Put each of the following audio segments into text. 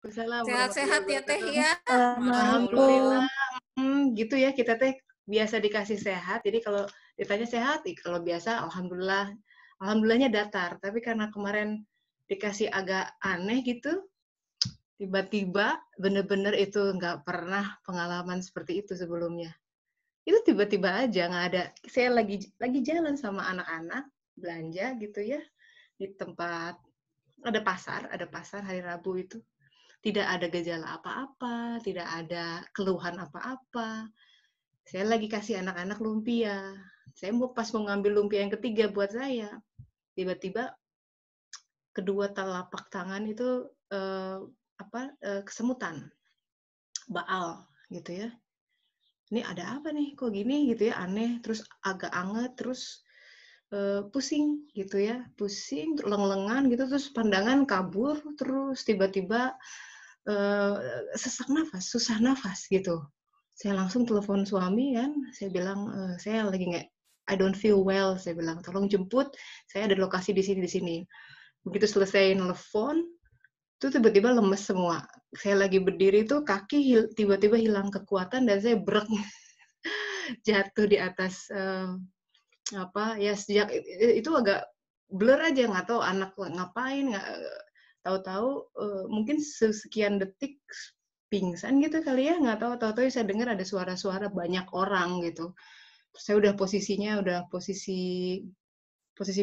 Waalaikumsalam warahmatullahi Sehat-sehat ya Teh wabarakatuh. ya. Masya Alhamdulillah, Allah. Assalamualaikum. gitu ya kita teh biasa dikasih sehat. Jadi kalau ditanya sehat, kalau biasa alhamdulillah, alhamdulillahnya datar. Tapi karena kemarin dikasih agak aneh gitu, tiba-tiba bener-bener itu nggak pernah pengalaman seperti itu sebelumnya. Itu tiba-tiba aja nggak ada. Saya lagi jalan sama anak-anak belanja gitu ya di tempat ada pasar hari Rabu itu. Tidak ada gejala apa-apa, tidak ada keluhan apa-apa. Saya lagi kasih anak-anak lumpia. Saya pas mau ngambil lumpia yang ketiga buat saya. Tiba-tiba kedua telapak tangan itu kesemutan, baal gitu ya. Ini ada apa nih? Kok gini gitu ya, aneh, terus agak anget, terus pusing gitu ya, pusing, leng-lengan gitu, terus pandangan kabur, terus tiba-tiba sesak nafas, susah nafas gitu. Saya langsung telepon suami kan, saya bilang saya lagi nggak, I don't feel well, saya bilang tolong jemput, saya ada lokasi di sini. Begitu selesai nelfon, itu tiba-tiba lemes semua. Saya lagi berdiri tuh kaki tiba-tiba hilang kekuatan dan saya brek jatuh di atas sejak itu agak blur aja, nggak tahu anak ngapain, nggak tahu-tahu mungkin sekian detik pingsan gitu kali ya, nggak tahu saya dengar ada suara-suara banyak orang gitu. Saya udah posisinya posisi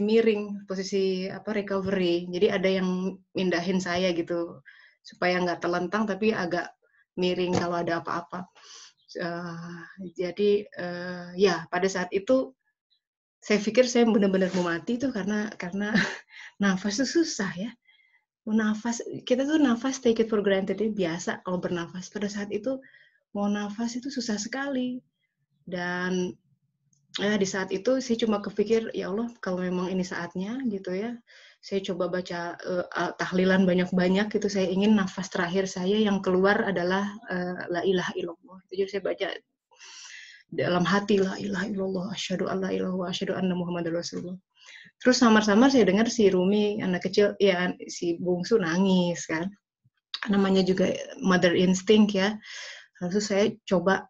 miring, posisi recovery. Jadi ada yang mindahin saya gitu supaya nggak telentang tapi agak miring kalau ada apa-apa. Jadi ya pada saat itu saya pikir saya benar-benar mau mati tuh karena nafas tuh susah ya. Nafas, kita tuh nafas take it for granted ya, biasa kalau bernafas. Pada saat itu mau nafas itu susah sekali. Dan di saat itu saya cuma kepikir, ya Allah kalau memang ini saatnya gitu ya, saya coba baca tahlilan banyak-banyak gitu. Saya ingin nafas terakhir saya yang keluar adalah la ilaha illallah. Jadi saya baca dalam hati, la ilaha illallah, asyhadu an la ilaha wa asyhadu anna muhammadar rasulullah. Terus samar-samar saya dengar si Rumi, anak kecil, ya si bungsu nangis kan. Namanya juga mother instinct ya. Lalu saya coba,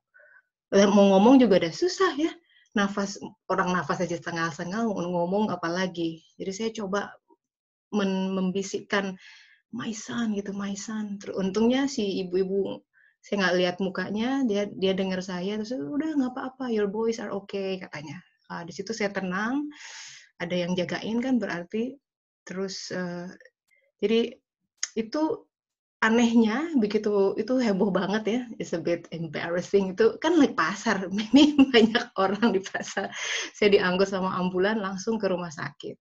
mau ngomong juga udah susah ya. Orang nafas aja setengah-setengah, ngomong apalagi. Jadi saya coba membisikkan, my son gitu, my son. Untungnya si ibu-ibu, saya nggak lihat mukanya, dia dengar saya, terus udah nggak apa-apa, your boys are okay, katanya. Di situ saya tenang, ada yang jagain kan berarti. Terus jadi itu anehnya begitu, itu heboh banget ya, it's a bit embarrassing. Itu kan naik pasar, ini banyak orang di pasar. Saya diangkut sama ambulan langsung ke rumah sakit.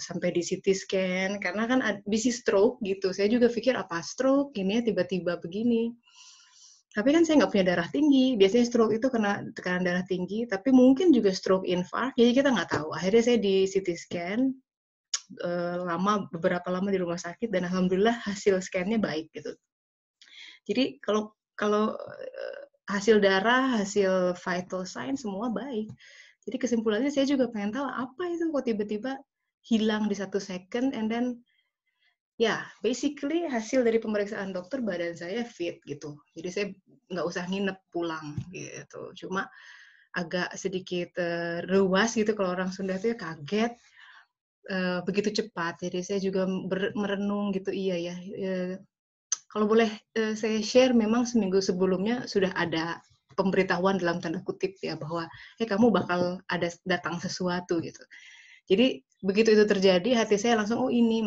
Sampai di CT scan, karena kan bisa stroke gitu. Saya juga pikir apa stroke, ini ya tiba-tiba begini. Tapi kan saya nggak punya darah tinggi. Biasanya stroke itu kena tekanan darah tinggi, tapi mungkin juga stroke infark, jadi kita nggak tahu. Akhirnya saya di CT scan, beberapa lama di rumah sakit, dan alhamdulillah hasil scan-nya baik gitu. Jadi kalau hasil darah, hasil vital sign semua baik. Jadi kesimpulannya saya juga pengen tahu apa itu kok tiba-tiba hilang di 1 second, and then basically hasil dari pemeriksaan dokter badan saya fit gitu. Jadi saya nggak usah nginep pulang gitu. Cuma agak sedikit ruas gitu, kalau orang Sunda tuh kaget begitu cepat. Jadi saya juga merenung gitu, iya ya. Kalau boleh saya share, memang seminggu sebelumnya sudah ada pemberitahuan dalam tanda kutip ya, bahwa kamu bakal ada datang sesuatu gitu. Jadi begitu itu terjadi, hati saya langsung, oh ini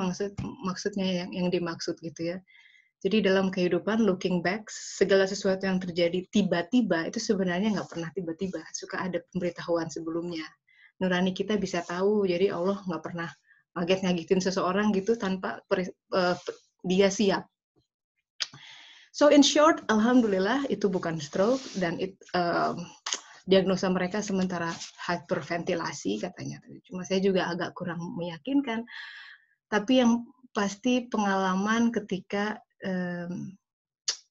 maksudnya yang dimaksud gitu ya. Jadi dalam kehidupan, looking back, segala sesuatu yang terjadi tiba-tiba itu sebenarnya nggak pernah tiba-tiba, suka ada pemberitahuan sebelumnya. Nurani kita bisa tahu, jadi Allah nggak pernah ngagetin seseorang gitu tanpa dia siap. So in short, alhamdulillah itu bukan stroke, dan diagnosa mereka sementara hyperventilasi katanya. Cuma saya juga agak kurang meyakinkan. Tapi yang pasti pengalaman ketika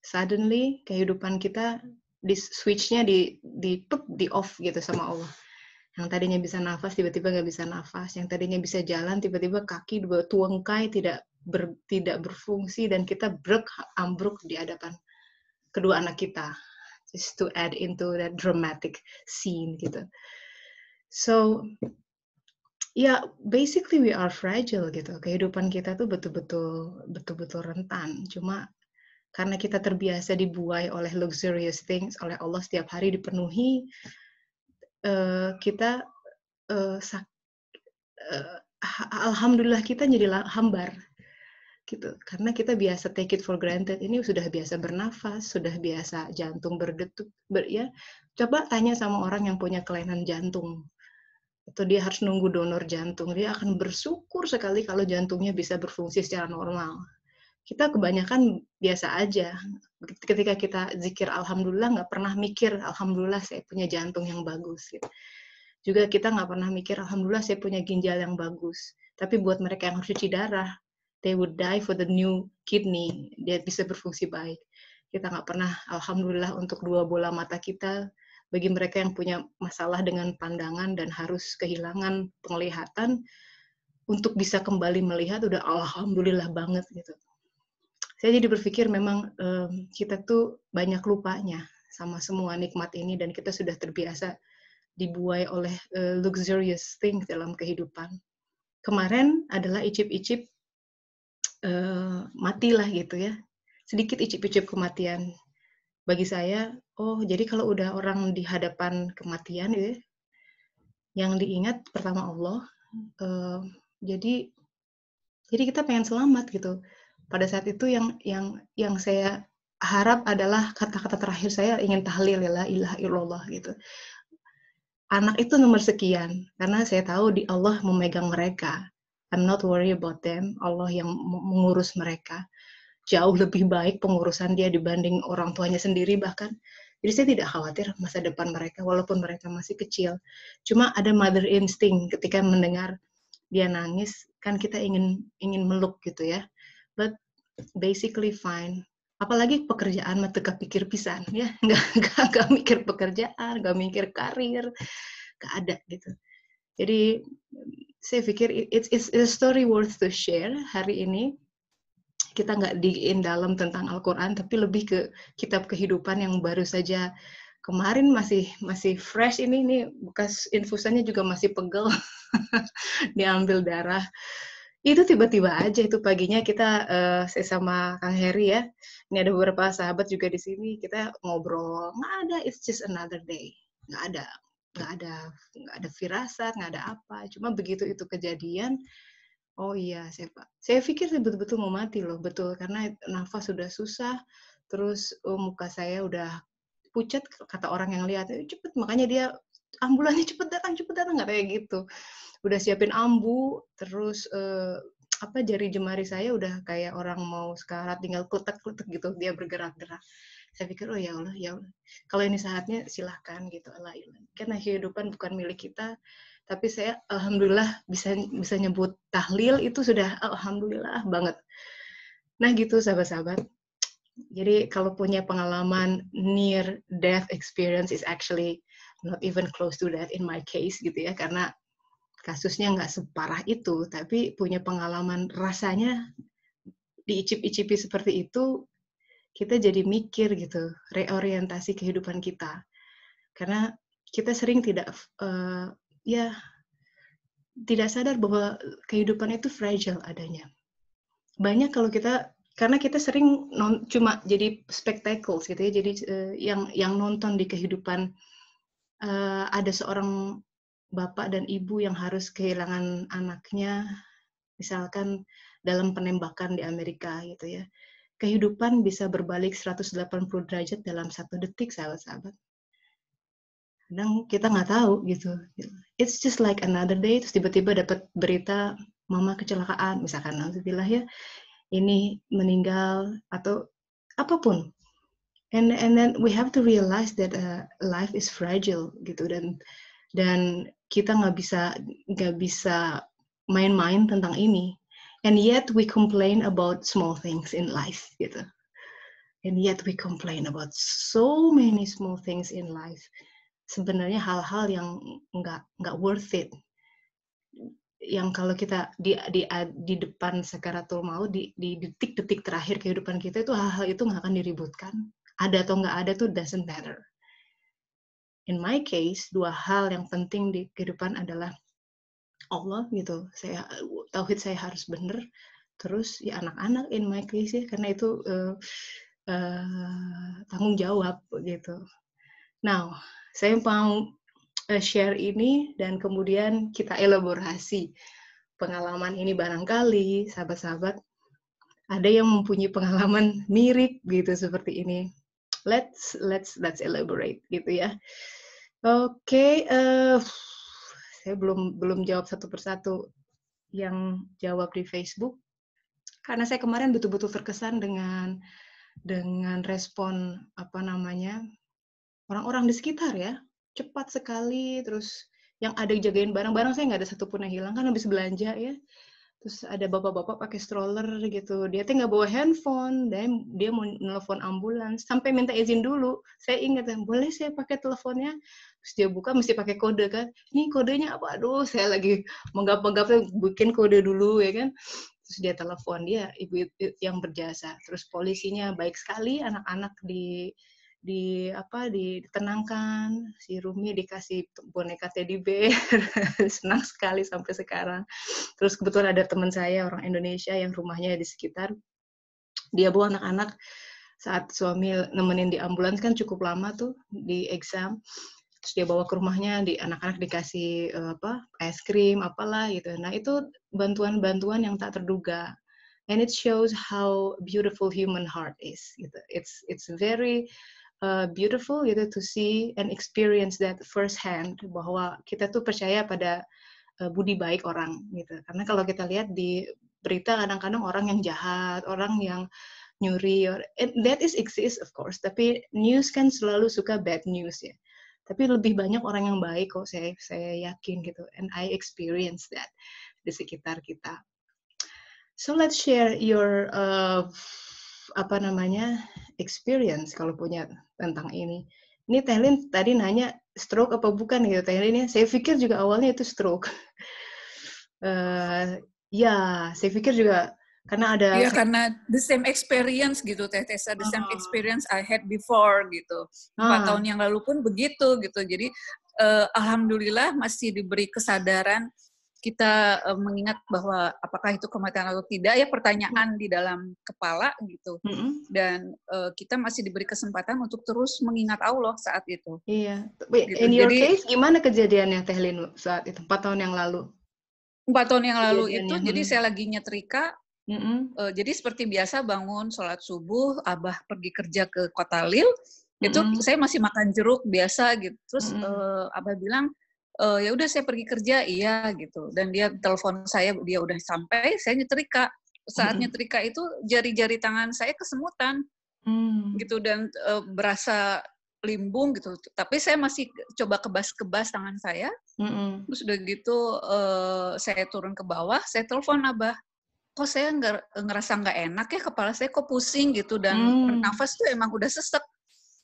suddenly kehidupan kita di switch-nya di off gitu sama Allah. Yang tadinya bisa nafas tiba-tiba nggak bisa nafas, yang tadinya bisa jalan tiba-tiba kaki dua tuangkai, tidak tidak berfungsi dan kita ambruk di hadapan kedua anak kita. Just to add into that dramatic scene gitu. So ya, basically we are fragile gitu. Kehidupan kita tuh betul-betul rentan. Cuma karena kita terbiasa dibuai oleh luxurious things, oleh Allah setiap hari dipenuhi, kita alhamdulillah kita jadi hambar gitu. Karena kita biasa take it for granted. Ini sudah biasa bernafas, sudah biasa jantung berdetuk, ya. Coba tanya sama orang yang punya kelainan jantung. Atau dia harus nunggu donor jantung, dia akan bersyukur sekali kalau jantungnya bisa berfungsi secara normal. Kita kebanyakan biasa aja. Ketika kita zikir alhamdulillah, nggak pernah mikir alhamdulillah saya punya jantung yang bagus. Gitu. Juga kita nggak pernah mikir alhamdulillah saya punya ginjal yang bagus. Tapi buat mereka yang harus cuci darah, they would die for the new kidney, dia bisa berfungsi baik. Kita nggak pernah alhamdulillah untuk 2 bola mata kita. Bagi mereka yang punya masalah dengan pandangan dan harus kehilangan penglihatan, untuk bisa kembali melihat udah alhamdulillah banget gitu. Saya jadi berpikir memang kita tuh banyak lupanya sama semua nikmat ini dan kita sudah terbiasa dibuai oleh luxurious things dalam kehidupan. Kemarin adalah icip-icip matilah gitu ya. Sedikit icip-icip kematian. Bagi saya, oh jadi kalau udah orang di hadapan kematian gitu, yang diingat pertama Allah. Jadi kita pengen selamat gitu. Pada saat itu yang saya harap adalah kata-kata terakhir saya ingin tahlil la ilaha illallah gitu. Anak itu nomor sekian karena saya tahu di Allah memegang mereka. I'm not worried about them. Allah yang mengurus mereka. Jauh lebih baik pengurusan dia dibanding orang tuanya sendiri bahkan. Jadi saya tidak khawatir masa depan mereka walaupun mereka masih kecil. Cuma ada mother instinct ketika mendengar dia nangis, kan kita ingin meluk gitu ya. But basically fine. Apalagi pekerjaan mah teu kapikir pisan ya. Nggak mikir pekerjaan, nggak mikir karir, nggak ada gitu. Jadi saya pikir it's a story worth to share hari ini. Kita nggak dig in dalam tentang Al-Quran, tapi lebih ke kitab kehidupan yang baru saja kemarin masih fresh ini bekas infusannya juga masih pegel, diambil darah. Itu tiba-tiba aja itu paginya kita, saya sama Kang Heri ya, ini ada beberapa sahabat juga di sini, kita ngobrol, nggak ada, it's just another day, nggak ada firasat, nggak ada apa, cuma begitu itu kejadian. Oh iya, saya pikir saya betul-betul mau mati loh, betul. Karena nafas sudah susah, terus muka saya udah pucat, kata orang yang lihat, cepet, makanya dia, ambulannya cepet datang, nggak kayak gitu. Udah siapin ambu, terus jari jemari saya udah kayak orang mau sekarat, tinggal kletek-kletek gitu, dia bergerak-gerak. Saya pikir, oh ya Allah, kalau ini saatnya silahkan gitu, Allah. Karena kehidupan bukan milik kita, tapi saya alhamdulillah bisa nyebut tahlil itu sudah alhamdulillah banget. Nah gitu sahabat-sahabat. Jadi kalau punya pengalaman near death experience is actually not even close to that in my case gitu ya, karena kasusnya nggak separah itu, tapi punya pengalaman rasanya diicip-icipi seperti itu, kita jadi mikir gitu, reorientasi kehidupan kita. Karena kita sering tidak sadar bahwa kehidupan itu fragile adanya. Banyak kalau karena kita sering cuma jadi spectacles gitu ya, jadi yang nonton di kehidupan, ada seorang bapak dan ibu yang harus kehilangan anaknya, misalkan dalam penembakan di Amerika gitu ya. Kehidupan bisa berbalik 180 derajat dalam 1 detik, sahabat-sahabat. Kadang kita nggak tahu gitu. It's just like another day, terus tiba-tiba dapat berita mama kecelakaan, misalkan alhamdulillah ya, ini meninggal atau apapun. And then we have to realize that life is fragile gitu, dan kita nggak bisa main-main tentang ini. And yet we complain about small things in life gitu. And yet we complain about so many small things in life. Sebenarnya hal-hal yang nggak worth it. yang kalau kita di depan sakaratul maut, di detik-detik terakhir kehidupan kita itu hal-hal itu nggak akan diributkan. Ada atau nggak ada tuh doesn't matter. In my case, 2 hal yang penting di kehidupan adalah Allah gitu. Tauhid saya harus benar. Terus ya anak-anak in my case ya, karena itu tanggung jawab gitu. Now, saya mau share ini dan kemudian kita elaborasi pengalaman ini. Barangkali sahabat-sahabat ada yang mempunyai pengalaman mirip gitu seperti ini. Let's elaborate gitu ya. Oke, saya belum jawab satu persatu yang jawab di Facebook karena saya kemarin betul-betul terkesan dengan respon orang-orang di sekitar ya. Cepat sekali, terus yang ada jagain barang-barang saya nggak ada satupun yang hilang kan habis belanja ya. Terus ada bapak-bapak pakai stroller gitu, dia tuh nggak bawa handphone, dan dia mau nelfon ambulans, sampai minta izin dulu. Saya ingat, boleh saya pakai teleponnya? Terus dia buka, mesti pakai kode kan. Ini kodenya apa? Aduh, saya lagi menggap-menggap, bikin kode dulu ya kan. Terus dia telepon, dia ibu yang berjasa. Terus polisinya baik sekali, anak-anak ditenangkan, si Rumi dikasih boneka teddy bear, senang sekali sampai sekarang. Terus kebetulan ada teman saya orang Indonesia yang rumahnya di sekitar, dia bawa anak-anak saat suami nemenin di ambulans kan cukup lama tuh di exam, terus dia bawa ke rumahnya, anak-anak dikasih es krim apalah gitu. Nah itu bantuan-bantuan yang tak terduga, and it shows how beautiful human heart is gitu. It's very beautiful gitu to see and experience that first hand, bahwa kita tuh percaya pada budi baik orang gitu. Karena kalau kita lihat di berita kadang-kadang orang yang jahat, orang yang nyuri, that is exist of course, tapi news kan selalu suka bad news ya. Tapi lebih banyak orang yang baik kok, saya yakin gitu, and I experience that di sekitar kita. So let's share your experience kalau punya tentang ini. Ini Tehlin tadi nanya stroke apa bukan gitu Tehlin ya. Saya pikir juga awalnya itu stroke. Ya, saya pikir juga karena ada. Iya, karena the same experience gitu, Teh Tessa, the same experience I had before gitu. 4 tahun yang lalu pun begitu gitu. Jadi alhamdulillah masih diberi kesadaran kita mengingat bahwa apakah itu kematian atau tidak ya, pertanyaan di dalam kepala gitu. Dan kita masih diberi kesempatan untuk terus mengingat Allah saat itu. Iya. Gitu. In your Jadi, case gimana kejadiannya Teh Lin saat itu 4 tahun yang lalu? 4 tahun yang lalu itu jadi saya lagi nyetrika. Jadi seperti biasa bangun sholat subuh, Abah pergi kerja ke Kota Lil, itu saya masih makan jeruk biasa gitu. Terus Abah bilang, ya udah saya pergi kerja, iya gitu. Dan dia telepon saya, dia udah sampai, saya nyetrika. Saat nyetrika itu jari-jari tangan saya kesemutan gitu, dan berasa limbung gitu. Tapi saya masih coba kebas-kebas tangan saya. Terus udah gitu saya turun ke bawah, saya telepon Abah. Kok saya ngerasa nggak enak ya, kepala saya kok pusing gitu, dan nafas tuh emang udah sesek.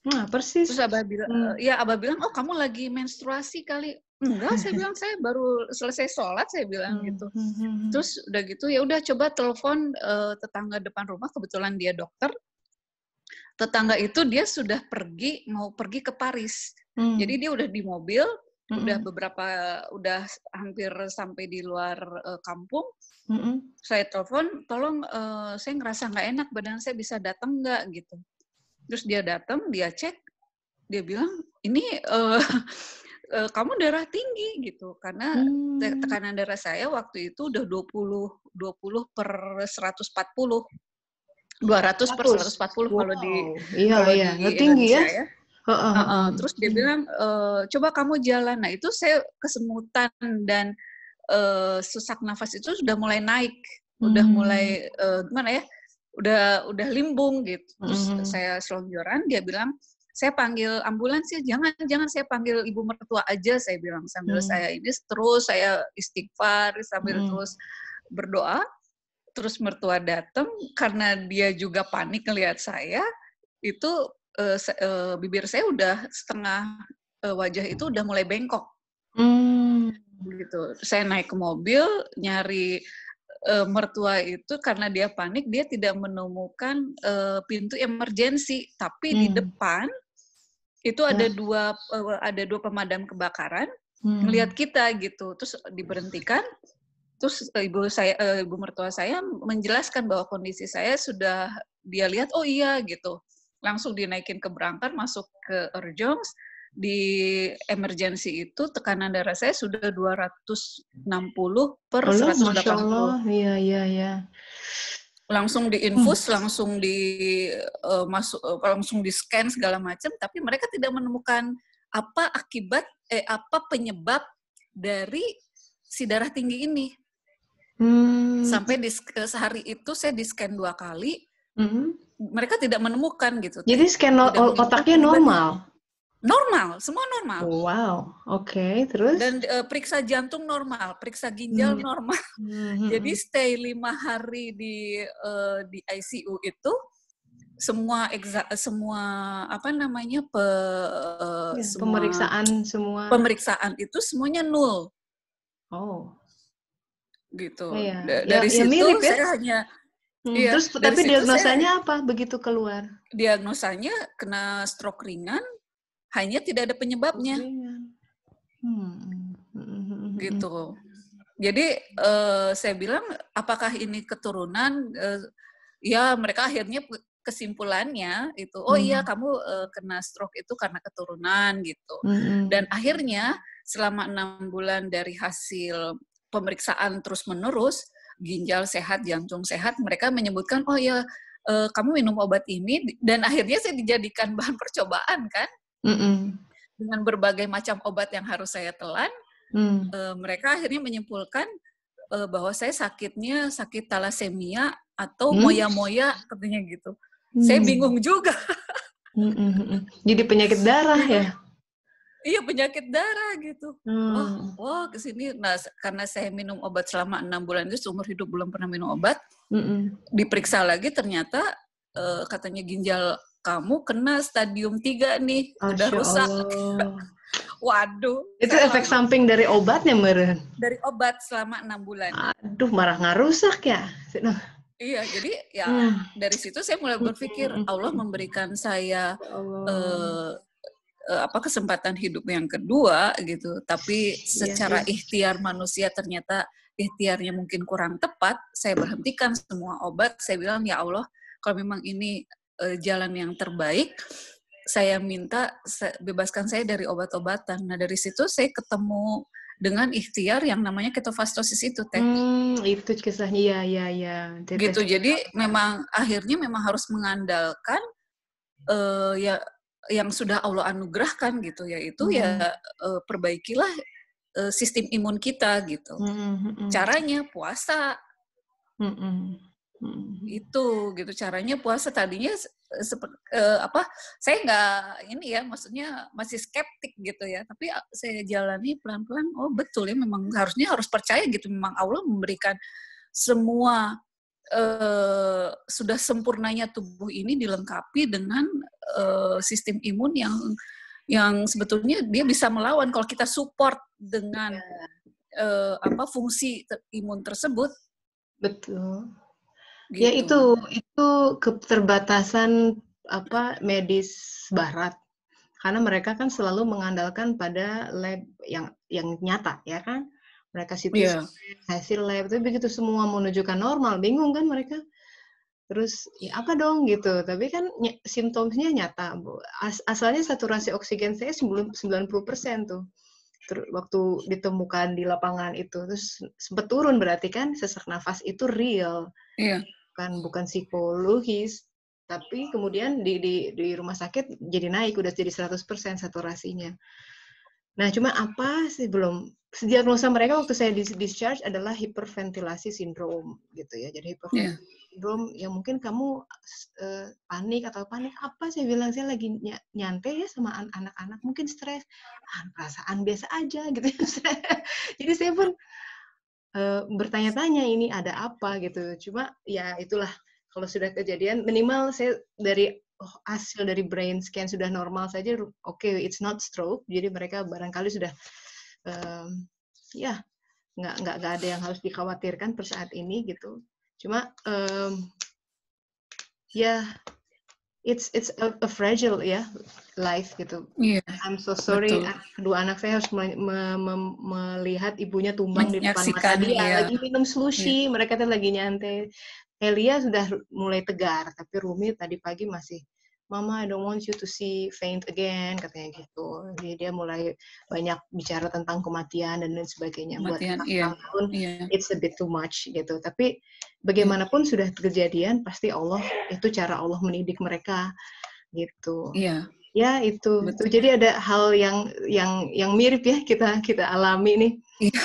Nah, persis. Terus Abah bilang, Abah bilang, oh kamu lagi menstruasi kali. Enggak, saya bilang saya baru selesai sholat, saya bilang gitu. Terus udah gitu, ya udah coba telepon tetangga depan rumah, kebetulan dia dokter. Tetangga itu dia sudah mau pergi ke Paris. Jadi dia udah di mobil, udah hampir sampai di luar kampung. Saya telepon, tolong saya ngerasa nggak enak, badan saya bisa datang nggak gitu. Terus dia datang, dia cek, dia bilang ini kamu darah tinggi gitu, karena tekanan darah saya waktu itu udah 20/140, 200/140 kalau di Indonesia ya. Terus dia bilang, coba kamu jalan. Nah itu saya kesemutan dan sesak nafas itu sudah mulai naik, udah mulai gimana ya, udah limbung gitu. Terus saya selonjoran, dia bilang, saya panggil ambulans ya, jangan saya panggil ibu mertua aja, saya bilang sambil saya ini terus saya istighfar sambil terus berdoa. Terus mertua datang, karena dia juga panik ngelihat saya, itu bibir saya udah setengah wajah itu udah mulai bengkok. gitu. Saya naik ke mobil nyari mertua itu, karena dia panik, dia tidak menemukan pintu emergensi, tapi di depan itu ada dua pemadam kebakaran ngelihat kita gitu, terus diberhentikan, terus ibu mertua saya menjelaskan bahwa kondisi saya sudah dia lihat, oh iya gitu, langsung dinaikin ke berangkar, masuk ke urgence. Di emergency itu tekanan darah saya sudah 260 per 180. Masya Allah, iya. Langsung diinfus, langsung langsung di scan segala macam, tapi mereka tidak menemukan apa penyebab dari si darah tinggi ini. Sampai sehari itu saya di scan 2 kali, mereka tidak menemukan gitu. Jadi scan otaknya normal? Normal, semua normal. Wow, oke, terus? Dan periksa jantung normal, periksa ginjal normal. Jadi stay 5 hari di ICU itu, semua pemeriksaan itu semuanya nol. Oh. Gitu. Iya. Dari situ mirip, saya hanya terus tapi diagnosanya apa begitu keluar? Diagnosanya kena stroke ringan, hanya tidak ada penyebabnya. Gitu. Jadi saya bilang, apakah ini keturunan? Ya mereka akhirnya kesimpulannya itu, oh iya kamu kena stroke itu karena keturunan gitu. Dan akhirnya selama 6 bulan dari hasil pemeriksaan terus-menerus, ginjal sehat, jantung sehat, mereka menyebutkan, oh ya kamu minum obat ini, dan akhirnya saya dijadikan bahan percobaan kan, dengan berbagai macam obat yang harus saya telan. Mereka akhirnya menyimpulkan bahwa saya sakitnya sakit talasemia atau moya-moya, katanya gitu. Saya bingung juga. Jadi penyakit darah ya? Iya, penyakit darah gitu. Oh kesini. Nah, karena saya minum obat selama 6 bulan itu, seumur hidup belum pernah minum obat. Diperiksa lagi, ternyata katanya ginjal kamu kena stadium 3 nih, udah rusak. Waduh. Itu efek samping dari obatnya, Meren? Dari obat selama 6 bulan. Aduh, marah nggak rusak ya? Iya, jadi ya dari situ saya mulai berpikir, Allah memberikan saya kesempatan hidup yang kedua gitu, tapi secara ikhtiar manusia ternyata ikhtiarnya mungkin kurang tepat. Saya berhentikan semua obat. Saya bilang, ya Allah, kalau memang ini jalan yang terbaik, saya minta bebaskan saya dari obat-obatan. Nah, dari situ saya ketemu dengan ikhtiar yang namanya ketofastosis itu, Teh. Itu kisahnya, ya. Gitu, jadi memang akhirnya memang harus mengandalkan ya yang sudah Allah anugerahkan gitu, yaitu perbaikilah sistem imun kita gitu. Caranya puasa. Itu gitu caranya puasa. Tadinya saya nggak maksudnya masih skeptik gitu ya, tapi saya jalani pelan-pelan. Oh betul ya, memang harus percaya gitu, memang Allah memberikan semua sudah sempurnanya tubuh ini dilengkapi dengan sistem imun yang sebetulnya dia bisa melawan kalau kita support dengan fungsi imun tersebut. Betul. Gitu. Ya itu keterbatasan medis barat, karena mereka kan selalu mengandalkan pada lab yang nyata ya kan, mereka hasil lab, tapi begitu semua menunjukkan normal, bingung kan mereka, terus ya apa dong gitu, tapi kan simptomnya nyata, Bu. Asalnya saturasi oksigen saya 90% tuh waktu ditemukan di lapangan itu, terus sempat turun, berarti kan sesak nafas itu real. Iya. Bukan psikologis, tapi kemudian di rumah sakit jadi naik, udah jadi 100% saturasinya. Nah, cuma apa sih belum, diagnosa mereka waktu saya discharge adalah hiperventilasi sindrom gitu ya. Jadi hiperventilasi sindrom yang mungkin kamu panik apa, saya bilang saya lagi nyantai ya sama anak-anak, mungkin stres, perasaan biasa aja gitu. Jadi saya pun bertanya-tanya ini ada apa gitu. Cuma ya itulah, kalau sudah kejadian, minimal saya hasil dari brain scan sudah normal saja, oke, it's not stroke. Jadi mereka barangkali sudah ya nggak ada yang harus dikhawatirkan per saat ini gitu. Cuma ya it's a fragile ya life gitu. Iya, I'm so sorry, betul. kedua anak saya harus melihat ibunya tumbang di depan mata Menyaksikan, dia, iya. lagi minum sushi, mereka tuh lagi nyantai. Elia sudah mulai tegar, tapi Rumi tadi pagi masih, Mama, I don't want you to see faint again, katanya gitu. Jadi dia mulai banyak bicara tentang kematian dan lain sebagainya. Buat Kematian, anak iya. 6 tahun, Iya. it's a bit too much gitu. Tapi bagaimanapun sudah kejadian, pasti Allah, itu cara Allah mendidik mereka gitu. Iya. Ya itu. Betul. Jadi ada hal yang mirip ya kita alami nih. Iya.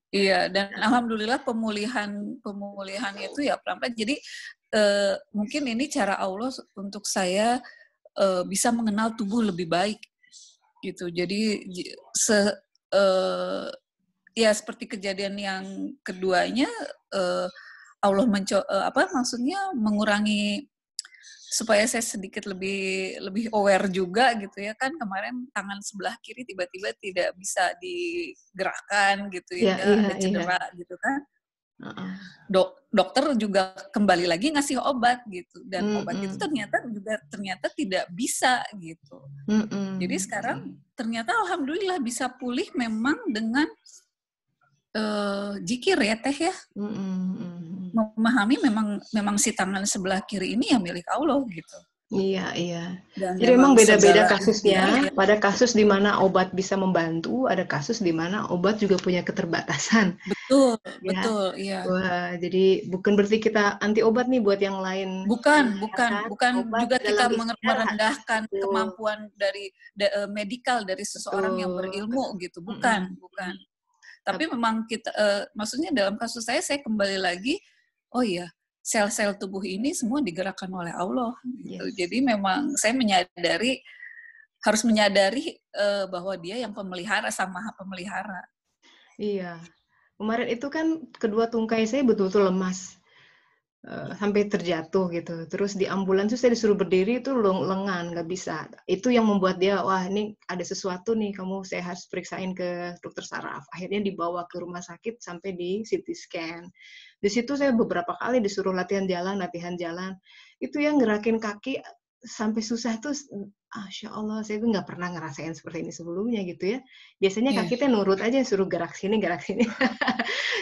Iya, dan alhamdulillah pemulihan itu ya pelan-pelan. Jadi mungkin ini cara Allah untuk saya bisa mengenal tubuh lebih baik gitu. Jadi ya seperti kejadian yang keduanya, Allah maksudnya mengurangi supaya saya sedikit lebih aware juga gitu ya, kan kemarin tangan sebelah kiri tiba-tiba tidak bisa digerakkan gitu ya, ada cedera gitu kan. Dokter juga kembali lagi ngasih obat gitu, dan obat itu ternyata tidak bisa gitu. Jadi sekarang ternyata alhamdulillah bisa pulih memang dengan zikir ya Teh ya. Memahami memang si tangan sebelah kiri ini ya milik Allah gitu. Iya. Dan jadi memang beda-beda kasusnya. Pada kasus di mana obat bisa membantu, ada kasus di mana obat juga punya keterbatasan. Betul, ya. betul, iya. Wah, jadi bukan berarti kita anti obat nih buat yang lain. Bukan juga kita merendahkan kemampuan dari medikal dari seseorang yang berilmu gitu. Bukan. Tapi memang kita, maksudnya dalam kasus saya kembali lagi, oh iya, sel-sel tubuh ini semua digerakkan oleh Allah. Gitu. Jadi memang saya harus menyadari bahwa Dia yang pemelihara, Sang Maha Pemelihara. Iya. Kemarin itu kan kedua tungkai saya betul-betul lemas. Sampai terjatuh gitu. Terus di ambulans tuh saya disuruh berdiri itu lengan, nggak bisa. Itu yang membuat dia, wah ini ada sesuatu nih, saya harus periksain ke dokter saraf. Akhirnya dibawa ke rumah sakit sampai di CT scan. Di situ saya beberapa kali disuruh latihan jalan. Itu yang ngerakin kaki sampai susah tuh, Masya Allah, saya tuh nggak pernah ngerasain seperti ini sebelumnya gitu ya. Biasanya kaki kita nurut aja, suruh gerak sini.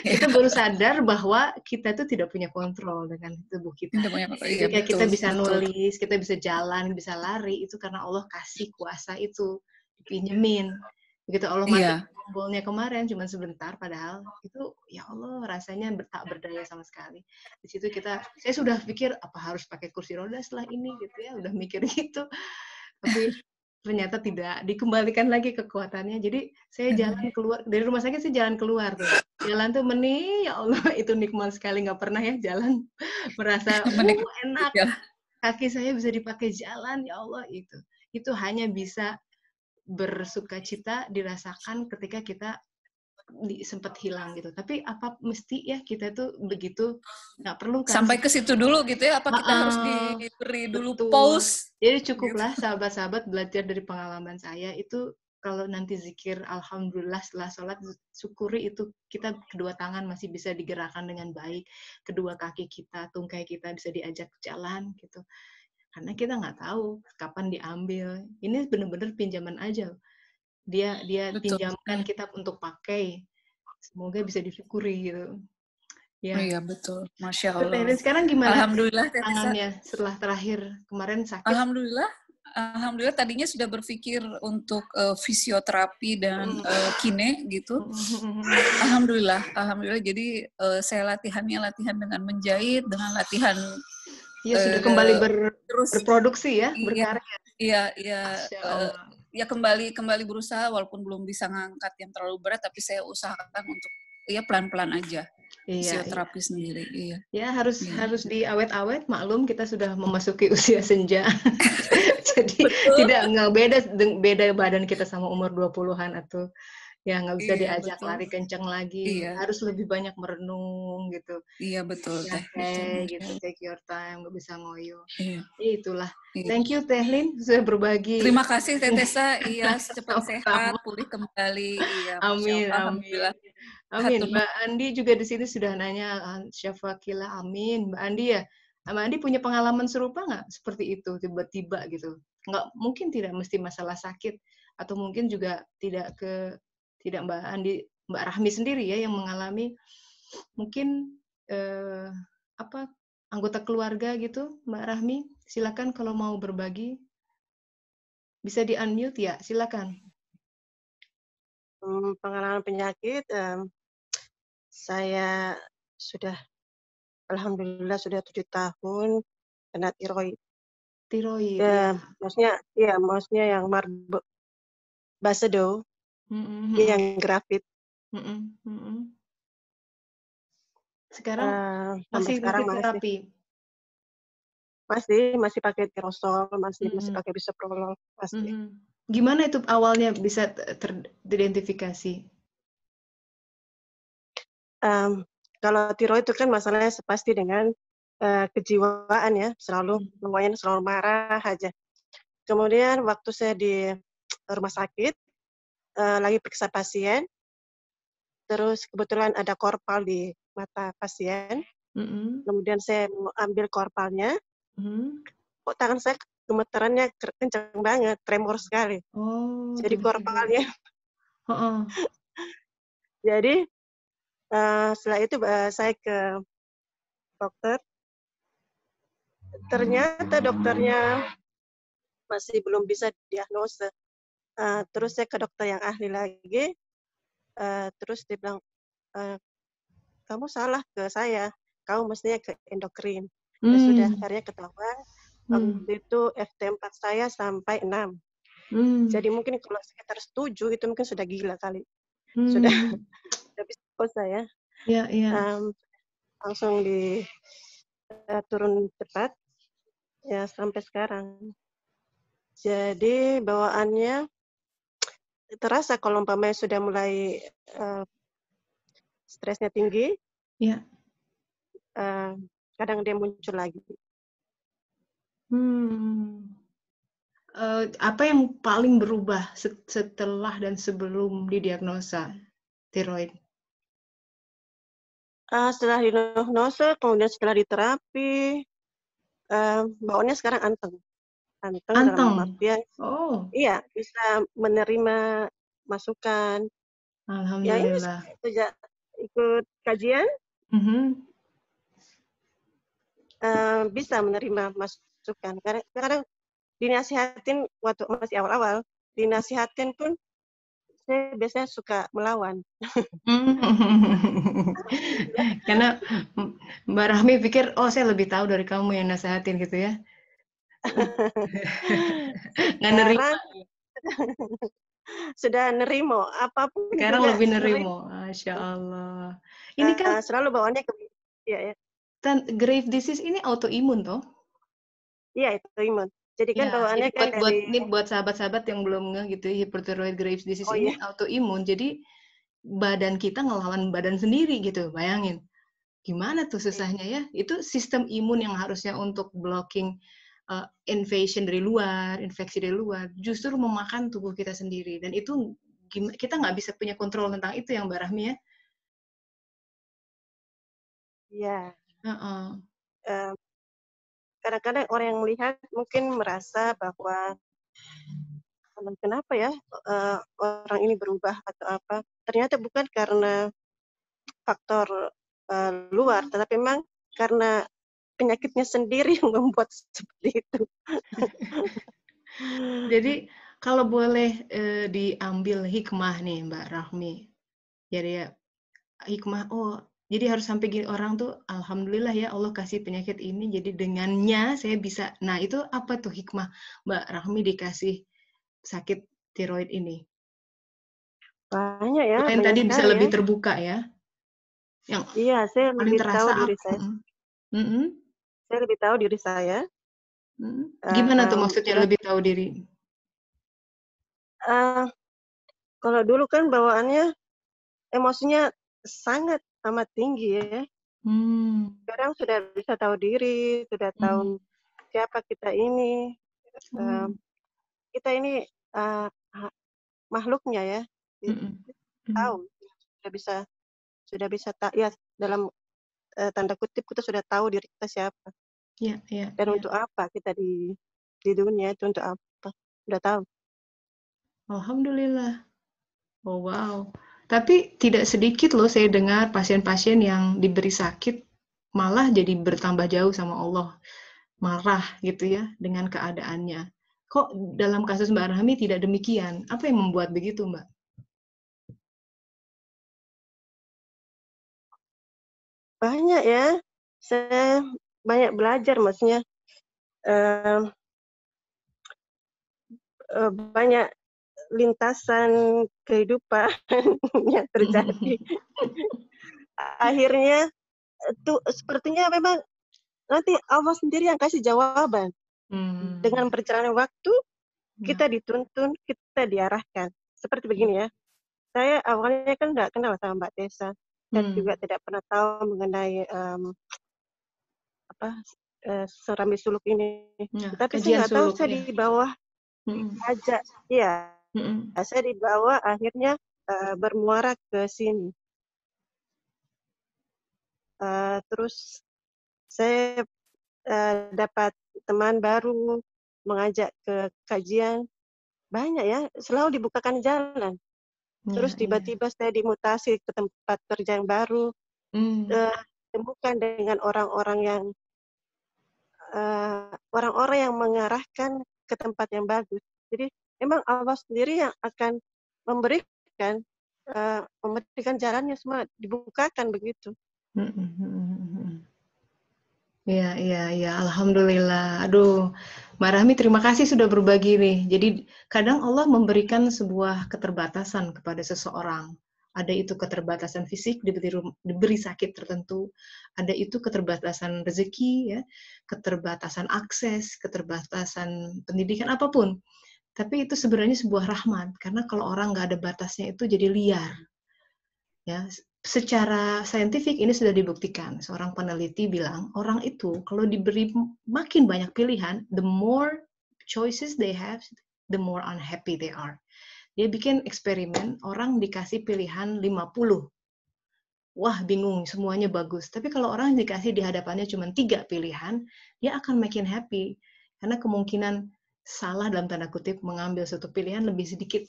Kita baru sadar bahwa kita tuh tidak punya kontrol dengan tubuh kita. Ketika kita bisa nulis, kita bisa jalan, bisa lari, itu karena Allah kasih kuasa itu, dipinjemin. Begitu Allah mati tombolnya kemarin, cuma sebentar, padahal itu ya Allah rasanya tak berdaya sama sekali. Di situ saya sudah pikir apa harus pakai kursi roda setelah ini gitu ya, udah mikir gitu. Tapi ternyata tidak, dikembalikan lagi kekuatannya. Jadi saya jalan keluar dari rumah sakit, saya jalan keluar tuh. Jalan tuh ya Allah, itu nikmat sekali, nggak pernah ya jalan merasa enak. Kaki saya bisa dipakai jalan, ya Allah itu. Itu hanya bisa bersukacita dirasakan ketika kita sempat hilang gitu. Tapi apa mesti ya kita tuh begitu, nggak perlu kan sampai ke situ dulu gitu ya, apa kita harus diberi dulu pause. Jadi cukuplah gitu. Sahabat-sahabat belajar dari pengalaman saya itu, kalau nanti zikir alhamdulillah setelah sholat, syukuri itu kita kedua tangan masih bisa digerakkan dengan baik, kedua kaki kita, tungkai kita bisa diajak jalan gitu. Karena kita nggak tahu kapan diambil. Ini benar-benar pinjaman aja. Dia pinjamkan kita untuk pakai. Semoga bisa disyukuri gitu. Ya. Oh iya betul, Masya Allah. Sekarang gimana? Alhamdulillah tangannya setelah terakhir kemarin sakit. Alhamdulillah tadinya sudah berpikir untuk fisioterapi dan kine gitu. Alhamdulillah. Jadi saya latihan dengan menjahit, dengan latihan. Iya, sudah kembali berproduksi ya, berkarya. Iya. Ya kembali berusaha, walaupun belum bisa ngangkat yang terlalu berat, tapi saya usahakan untuk pelan-pelan aja. Fisioterapi sendiri. Iya. Ya harus diawet-awet, maklum kita sudah memasuki usia senja. Jadi tidak beda badan kita sama umur 20-an atau Ya nggak bisa Iya, diajak betul. lari kencang lagi, Iya. harus lebih banyak merenung gitu. Iya, betul Ya Teh, betul. gitu, take your time, nggak bisa ngoyo. Iya. Itulah. Iya. Thank you Teh Lin sudah berbagi. Terima kasih Teh Tessa, iya cepat sehat, Sama-sama. pulih kembali, iya Masya Amin, Allah, amin. Alhamdulillah. Amin. Mbak Andi juga di sini sudah nanya, Syafaqila, amin. Mbak Andi ya, Mbak Andi punya pengalaman serupa nggak seperti itu tiba-tiba gitu? Nggak mungkin tidak mesti masalah sakit atau mungkin juga tidak Mbak Andi, Mbak Rahmi sendiri ya yang mengalami mungkin apa anggota keluarga gitu, Mbak Rahmi. Silakan kalau mau berbagi. Bisa di-unmute ya, silakan. Pengalaman penyakit, saya sudah alhamdulillah sudah 7 tahun kena tiroid. Tiroid, ya. Maksudnya yang Basedow, yang grafit. Sekarang sampai sekarang terapi? masih pakai tirosol, masih pakai bisoprolol, masih. Gimana itu awalnya bisa teridentifikasi? Kalau tiroid itu kan masalahnya pasti dengan kejiwaan ya, selalu marah aja. Kemudian waktu saya di rumah sakit, lagi periksa pasien, terus kebetulan ada korpal di mata pasien, kemudian saya mau ambil korpalnya, kok tangan saya gemeterannya kencang banget, tremor sekali. Oh, jadi korpalnya. Jadi setelah itu saya ke dokter, ternyata dokternya masih belum bisa diagnosa. Terus saya ke dokter yang ahli lagi, terus dia bilang, kamu salah ke saya, kamu mestinya ke endokrin. Ya sudah, akhirnya ketahuan, waktu itu FT4 saya sampai 6. Jadi mungkin kalau sekitar 7 itu mungkin sudah gila kali. Sudah bisa saya. Langsung turun cepat, ya sampai sekarang. Jadi bawaannya terasa kalau umpamanya sudah mulai stresnya tinggi, kadang dia muncul lagi. Apa yang paling berubah setelah dan sebelum didiagnosa tiroid? Setelah didiagnosa, kemudian setelah diterapi, bawaannya sekarang anteng. Dalam artian, iya bisa menerima masukan. Alhamdulillah. Ya ini sejak ikut kajian, bisa menerima masukan. Kadang dinasihatin waktu masih awal-awal, dinasihatin pun saya biasanya suka melawan. Karena Mbak Rahmi pikir, oh saya lebih tahu dari kamu yang nasehatin gitu ya. Nggak nerima. Sudah nerimo, apapun sekarang juga lebih nerimo. Masya Allah. Ini kan selalu bawaannya ke ya. Graves disease ini autoimun toh? Iya, itu imun. Jadi kan bawaannya kan buat sahabat-sahabat yang belum ngeh gitu, hyperthyroid Graves disease ini autoimun. Jadi badan kita ngelawan badan sendiri gitu, bayangin. Gimana tuh susahnya ya? Itu sistem imun yang harusnya untuk blocking invasion dari luar, infeksi dari luar, justru memakan tubuh kita sendiri. Dan itu kita nggak bisa punya kontrol tentang itu yang Mbak Rahmi ya? Iya. Kadang-kadang orang yang melihat mungkin merasa bahwa kenapa ya orang ini berubah atau apa. Ternyata bukan karena faktor luar, tetapi memang karena penyakitnya sendiri yang membuat seperti itu. Jadi kalau boleh diambil hikmah nih Mbak Rahmi, jadi hikmah, jadi harus sampai gini orang tuh, alhamdulillah ya Allah kasih penyakit ini, jadi dengannya saya bisa. Nah itu apa tuh hikmah Mbak Rahmi dikasih sakit tiroid ini? Banyak ya. Selain tadi bisa lebih terbuka ya. Yang saya paling lebih tahu terasa diri saya. Saya lebih tahu diri saya. Gimana tuh maksudnya lebih tahu diri? Kalau dulu kan bawaannya emosinya sangat amat tinggi ya. Sekarang sudah bisa tahu diri, sudah tahu siapa kita ini. Kita ini makhluknya ya. Tahu, sudah bisa ya dalam tanda kutip kita sudah tahu diri kita siapa. Dan untuk apa kita di dunia itu, untuk apa? Sudah tahu. Alhamdulillah. Oh wow. Tapi tidak sedikit loh saya dengar pasien-pasien yang diberi sakit malah jadi bertambah jauh sama Allah. Marah gitu ya dengan keadaannya. Kok dalam kasus Mbak Rahmi tidak demikian? Apa yang membuat begitu, Mbak? Banyak ya. Saya banyak belajar, maksudnya banyak lintasan kehidupan yang terjadi. Akhirnya itu sepertinya memang nanti Allah sendiri yang kasih jawaban. Dengan perjalanan waktu kita dituntun, kita diarahkan. Seperti begini ya. Saya awalnya kan nggak kenal sama Mbak Tessa. Saya juga tidak pernah tahu mengenai Serambi Suluk ini. Tapi saya nggak tahu, saya di bawah diajak. Iya. Saya dibawa akhirnya bermuara ke sini. Terus saya dapat teman baru, mengajak ke kajian. Banyak ya, selalu dibukakan jalan. Terus tiba-tiba saya dimutasi ke tempat kerja yang baru, temukan dengan orang-orang yang mengarahkan ke tempat yang bagus. Jadi memang Allah sendiri yang akan memberikan jalannya, semua dibukakan begitu. Iya, Alhamdulillah. Aduh, Mbak Rahmi terima kasih sudah berbagi nih. Jadi kadang Allah memberikan sebuah keterbatasan kepada seseorang. Ada itu keterbatasan fisik, diberi sakit tertentu. Ada itu keterbatasan rezeki, ya, keterbatasan akses, keterbatasan pendidikan, apapun. Tapi itu sebenarnya sebuah rahmat. Karena kalau orang nggak ada batasnya itu jadi liar. Ya, secara saintifik ini sudah dibuktikan. Seorang peneliti bilang, orang itu kalau diberi makin banyak pilihan, the more choices they have, the more unhappy they are. Dia bikin eksperimen, orang dikasih pilihan 50. Wah, bingung, semuanya bagus. Tapi kalau orang dikasih di hadapannya cuma 3 pilihan, dia akan makin happy. Karena kemungkinan salah dalam tanda kutip mengambil suatu pilihan lebih sedikit.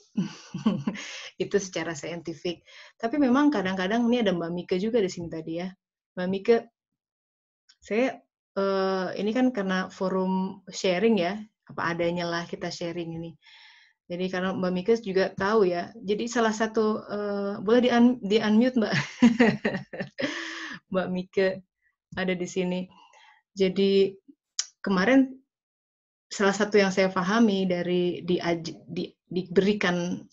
Itu secara saintifik. Tapi memang kadang-kadang ini ada Mbak Mika juga di sini tadi ya. Mbak Mika, saya ini kan karena forum sharing ya, apa adanya lah kita sharing ini. Jadi karena Mbak Mika juga tahu ya. Jadi salah satu boleh di unmute Mbak. Mbak Mika ada di sini. Jadi kemarin salah satu yang saya pahami dari diberikan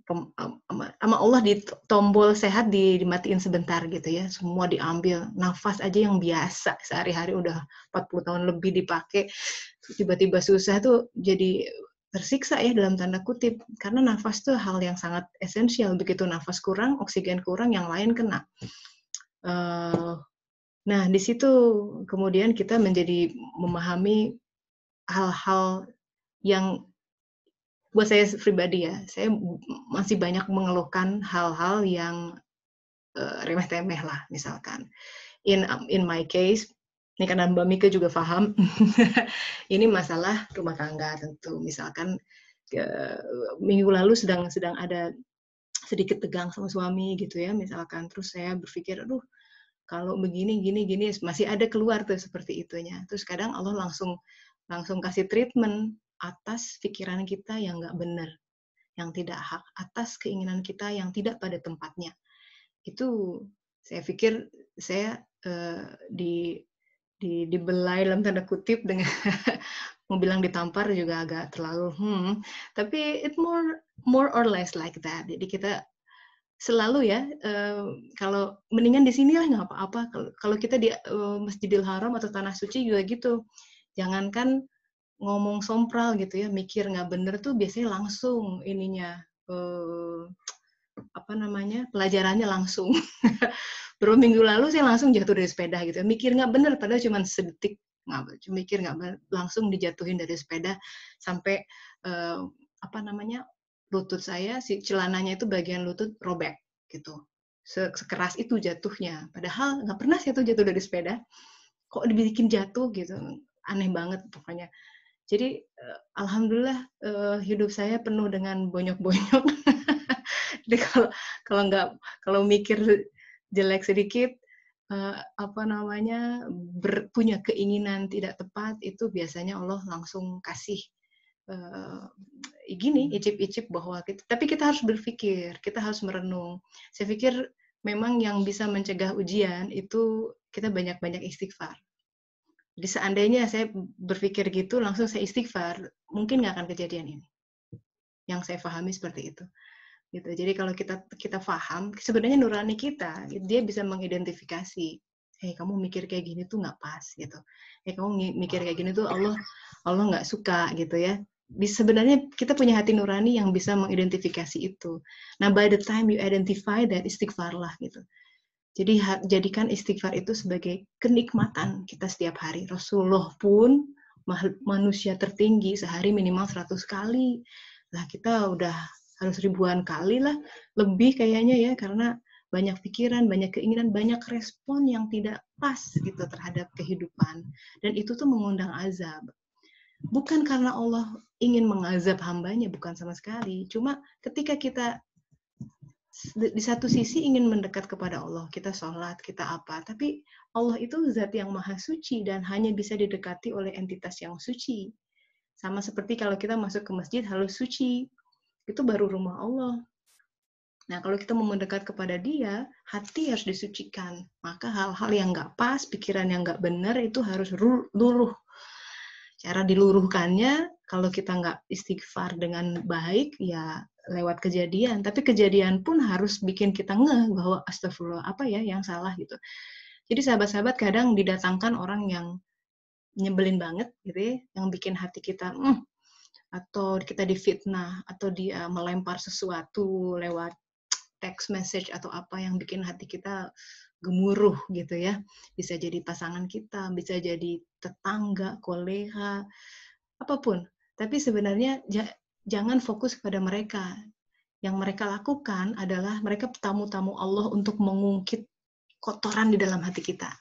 sama Allah di tombol sehat dimatiin sebentar gitu ya, semua diambil, nafas aja yang biasa sehari-hari udah 40 tahun lebih dipakai, tiba-tiba susah tuh jadi tersiksa ya dalam tanda kutip, karena nafas tuh hal yang sangat esensial, begitu nafas kurang, oksigen kurang, yang lain kena. Nah di situ kemudian kita menjadi memahami hal-hal yang buat saya pribadi ya, saya masih banyak mengeluhkan hal-hal yang remeh-temeh lah, misalkan. In my case, ini karena Mbak Mika juga paham, ini masalah rumah tangga tentu. Misalkan minggu lalu sedang ada sedikit tegang sama suami gitu ya, misalkan. Terus saya berpikir, aduh, kalau begini, gini, masih ada keluar tuh seperti itunya. Terus kadang Allah langsung kasih treatment atas pikiran kita yang nggak benar, yang tidak hak, atas keinginan kita yang tidak pada tempatnya. Itu saya pikir saya dibelai dalam tanda kutip dengan mau bilang ditampar juga agak terlalu tapi it more or less like that. Jadi kita selalu ya kalau mendingan di sini lah nggak apa-apa. Kalau kita di Masjidil Haram atau tanah suci juga gitu, jangankan ngomong sompral gitu ya, mikir nggak bener tuh biasanya langsung ininya pelajarannya langsung. Beberapa minggu lalu saya langsung jatuh dari sepeda gitu. Mikir nggak bener, padahal cuma sedetik. Mikir nggak bener, langsung dijatuhin dari sepeda sampai lutut saya, si celananya itu bagian lutut robek gitu. Sekeras itu jatuhnya. Padahal nggak pernah saya tuh jatuh dari sepeda. Kok dibikin jatuh gitu. Aneh banget pokoknya. Jadi alhamdulillah hidup saya penuh dengan bonyok-bonyok. Jadi kalau mikir jelek sedikit, punya keinginan tidak tepat, itu biasanya Allah langsung kasih gini, icip-icip bahwa tapi kita harus berpikir, kita harus merenung. Saya pikir memang yang bisa mencegah ujian itu kita banyak-banyak istighfar. Jadi seandainya saya berpikir gitu, langsung saya istighfar, mungkin nggak akan kejadian ini. Yang saya pahami seperti itu. Gitu. Jadi kalau kita paham, sebenarnya nurani kita, dia bisa mengidentifikasi, kamu mikir kayak gini tuh nggak pas gitu. Kamu mikir kayak gini tuh Allah nggak suka gitu ya. Sebenarnya kita punya hati nurani yang bisa mengidentifikasi itu. Nah, by the time you identify that, istighfarlah gitu. Jadi jadikan istighfar itu sebagai kenikmatan kita setiap hari. Rasulullah pun manusia tertinggi sehari minimal 100 kali. Lah kita udah harus ribuan kali lah, lebih kayaknya ya, karena banyak pikiran, banyak keinginan, banyak respon yang tidak pas gitu terhadap kehidupan. Dan itu tuh mengundang azab. Bukan karena Allah ingin mengazab hambanya, bukan sama sekali. Cuma ketika kita di satu sisi ingin mendekat kepada Allah, kita sholat, kita apa, tapi Allah itu zat yang maha suci dan hanya bisa didekati oleh entitas yang suci. Sama seperti kalau kita masuk ke masjid harus suci, itu baru rumah Allah. Nah, kalau kita mau mendekat kepada Dia, hati harus disucikan. Maka hal-hal yang nggak pas, pikiran yang nggak benar itu harus luruh. Cara diluruhkannya, kalau kita nggak istighfar dengan baik, ya lewat kejadian. Tapi kejadian pun harus bikin kita ngeh bahwa astagfirullah, apa ya yang salah gitu. Jadi sahabat-sahabat kadang didatangkan orang yang nyebelin banget gitu ya, yang bikin hati kita atau kita difitnah, atau dia melempar sesuatu lewat text message atau apa yang bikin hati kita gemuruh gitu ya. Bisa jadi pasangan kita, bisa jadi tetangga, kolega, apapun. Tapi sebenarnya jangan fokus pada mereka. Yang mereka lakukan adalah mereka tamu-tamu Allah untuk mengungkit kotoran di dalam hati kita.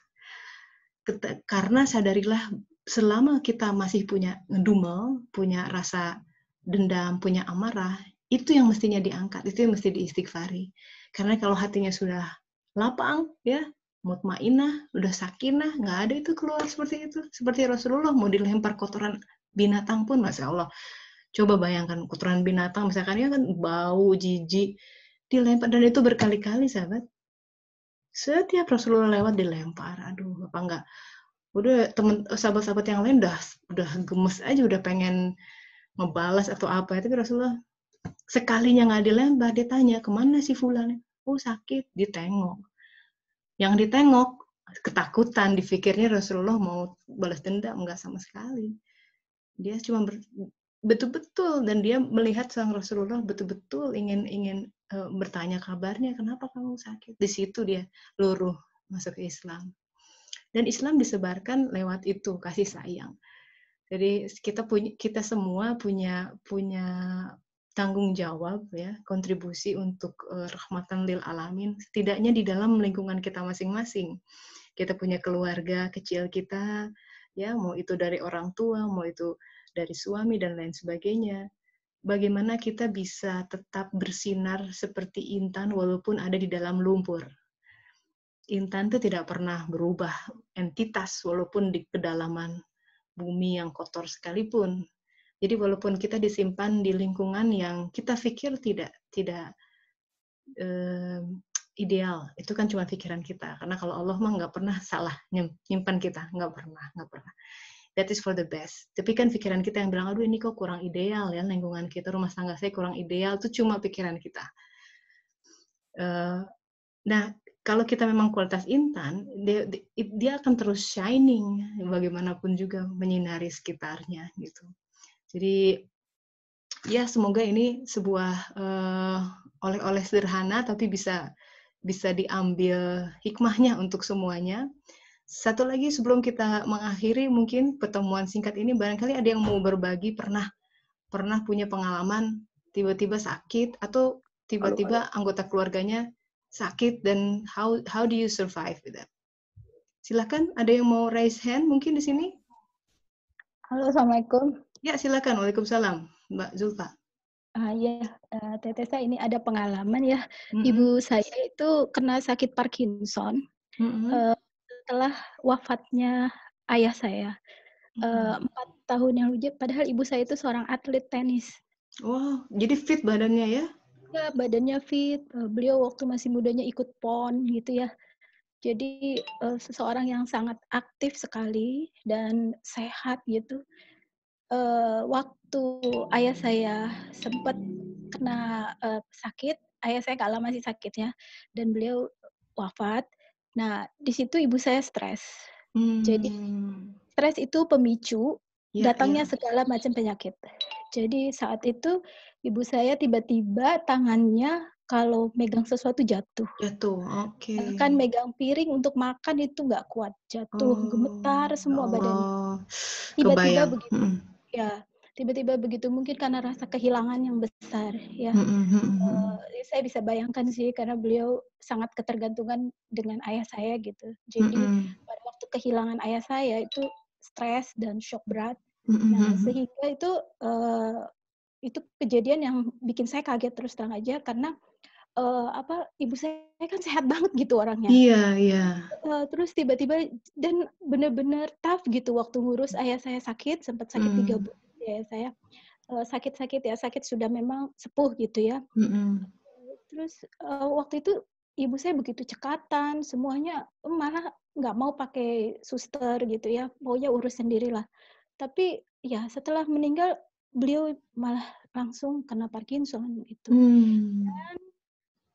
Karena sadarilah, selama kita masih punya ngedumel, punya rasa dendam, punya amarah, itu yang mestinya diangkat, itu yang mesti diistighfari. Karena kalau hatinya sudah lapang, ya, mutmainah, udah sakinah, nggak ada itu keluar seperti itu. Seperti Rasulullah mau dilempar kotoran binatang pun, Masya Allah. Coba bayangkan kotoran binatang, misalkan ya kan bau, jijik, dilempar, dan itu berkali-kali, sahabat. Setiap Rasulullah lewat dilempar, aduh, apa enggak? Udah sahabat-sahabat yang lain udah gemes aja, udah pengen ngebalas atau apa. Tapi Rasulullah sekalinya nggak dilempar, dia tanya, kemana si fulan? Oh sakit, ditengok. Yang ditengok ketakutan, dipikirnya Rasulullah mau balas dendam, enggak sama sekali. Dia cuma betul-betul, dan dia melihat sang Rasulullah betul-betul ingin bertanya kabarnya, kenapa kamu sakit? Di situ dia luruh masuk ke Islam. Dan Islam disebarkan lewat itu, kasih sayang. Jadi kita semua punya tanggung jawab ya, kontribusi untuk rahmatan lil alamin, setidaknya di dalam lingkungan kita masing-masing. Kita punya keluarga kecil kita, ya, mau itu dari orang tua, mau itu dari suami dan lain sebagainya. Bagaimana kita bisa tetap bersinar seperti intan walaupun ada di dalam lumpur. Intan itu tidak pernah berubah entitas walaupun di kedalaman bumi yang kotor sekalipun. Jadi walaupun kita disimpan di lingkungan yang kita pikir tidak ideal, itu kan cuma pikiran kita. Karena kalau Allah mah nggak pernah salah nyimpan kita, nggak pernah. That is for the best. Tapi kan pikiran kita yang bilang, aduh ini kok kurang ideal ya lingkungan kita, rumah tangga saya kurang ideal, itu cuma pikiran kita. Nah, kalau kita memang kualitas intan, dia akan terus shining, bagaimanapun juga menyinari sekitarnya gitu. Jadi Ya, semoga ini sebuah oleh-oleh sederhana, tapi bisa diambil hikmahnya untuk semuanya. Satu lagi sebelum kita mengakhiri mungkin pertemuan singkat ini, barangkali ada yang mau berbagi pernah punya pengalaman tiba-tiba sakit atau tiba-tiba anggota keluarganya sakit, dan how do you survive with that? Silakan, ada yang mau raise hand mungkin di sini? Halo, Assalamualaikum. Ya, silakan. Waalaikumsalam, Mbak Zulfa. Teteh, saya ini ada pengalaman ya. Ibu saya itu kena sakit Parkinson setelah wafatnya ayah saya. 4 tahun yang lalu, padahal ibu saya itu seorang atlet tenis. Wow, jadi fit badannya ya? Ya, badannya fit. Beliau waktu masih mudanya ikut PON gitu ya. Jadi seseorang yang sangat aktif sekali dan sehat gitu. Waktu ayah saya sempat kena sakit, ayah saya nggak lama sih sakitnya, dan beliau wafat. Nah, di situ ibu saya stres. Jadi stres itu pemicu datangnya segala macam penyakit. Jadi saat itu ibu saya tiba-tiba tangannya kalau megang sesuatu jatuh. Oke. Kan megang piring untuk makan itu nggak kuat, jatuh, gemetar semua badannya. Tiba-tiba begitu. Ya, tiba-tiba begitu, mungkin karena rasa kehilangan yang besar ya. Saya bisa bayangkan sih, karena beliau sangat ketergantungan dengan ayah saya gitu. Jadi pada waktu kehilangan ayah saya itu stres dan shock berat. Nah, sehingga itu kejadian yang bikin saya kaget terus terang aja, karena ibu saya kan sehat banget gitu orangnya. Iya. Terus tiba-tiba dan benar-benar tough gitu waktu ngurus ayah saya sakit, sempat sakit 3 bulan ayah saya. Sakit sudah memang sepuh gitu ya. Terus waktu itu ibu saya begitu cekatan, semuanya malah nggak mau pakai suster gitu ya, pokoknya urus sendirilah. Tapi ya setelah meninggal beliau malah langsung kena Parkinson gitu. Dan